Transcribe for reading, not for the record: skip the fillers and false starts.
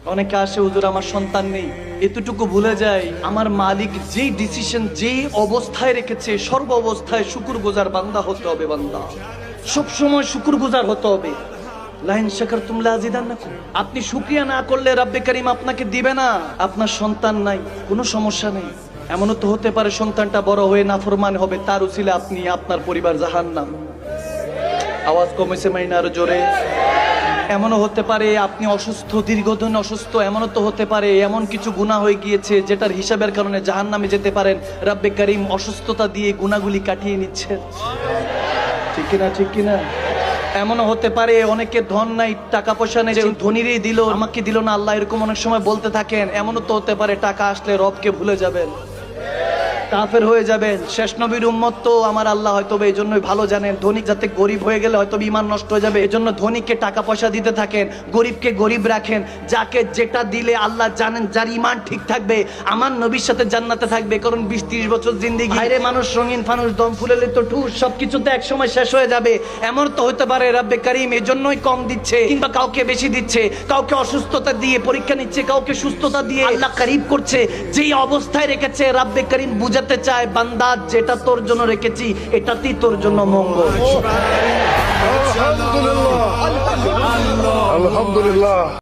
অনেকে আসে, হুজুর আমার সন্তান নেই, এতটুকু ভুলে যায় আমার মালিক যেই ডিসিশন যেই অবস্থায় রেখেছে সর্ব অবস্থায় শুকরগুজার বান্দা হতে হবে। বান্দা সব সময় শুকরগুজার হতে হবে। লাইন শাকারতুম লাযিদান্নাকুম। আপনি শুকরিয়া না করলে রব্বে কারীম আপনাকে দিবে না। আপনার সন্তান নাই, কোনো সমস্যা নেই। এমনও তো হতে পারে সন্তানটা বড় হয়ে নাফরমান হবে, তার উসিলে আপনি আপনার পরিবার জাহান্নাম। আওয়াজ কমেছে মাইনা আরো জোরে। এমনও হতে পারে আপনি অসুস্থ, দীর্ঘদিন অসুস্থ। এমনও তো হতে পারে এমন কিছু গুনাহ হয়ে গিয়েছে যেটার হিসাবের কারণে জাহান্নামে যেতে পারেন। রব্বে কারীম অসুস্থতা দিয়ে গুনাহগুলি কাটিয়ে নিচ্ছেন। ঠিক কিনা, ঠিক কিনা? এমনও হতে পারে অনেকে ধন নাই, টাকা পয়সা নেই, যে ধনীরই দিল আমাকে দিল না আল্লাহ, এরকম অনেক সময় বলতে থাকেন। এমনও তো হতে পারে টাকা আসলে রবকে ভুলে যাবেন, কাফের হয়ে যাবেন। শেষ নবীর উম্মত তো আমার আল্লাহ হয়তো এই জন্যই ভালো জানেন, ধনী যাতে গরিব হয়ে গেলে হয়তো ঈমান নষ্ট হয়ে যাবে, এজন্য ধনীকে টাকা পয়সা দিতে থাকেন, গরিবকে গরিব রাখেন। যাকে যেটা দিলে আল্লাহ জানেন যার ঈমান ঠিক থাকবে আমার নবীর সাথে জান্নাতে থাকবে। কারণ 20-30 বছর জিন্দেগি, বাইরে মানুষ রঙিন ফানুষ, দম ফুলেলে তো ঠুস, সবকিছুতে এক সময় শেষ হয়ে যাবে। এমন তো হতে পারে রব্বে কারীম এজন্যই কম দিচ্ছে, কিংবা কাউকে বেশি দিচ্ছে, কাউকে অসুস্থতা দিয়ে পরীক্ষা নিচ্ছে, কাউকে সুস্থতা দিয়ে আল্লাহ করিব করছে। যেই অবস্থায় রেখেছে রব্বে কারীম বুঝাতে চায়, বান্দা যেটা তোর জন্য রেখেছি এটাতেই তোর জন্য মঙ্গল। আলহামদুলিল্লাহ, আলহামদুলিল্লাহ।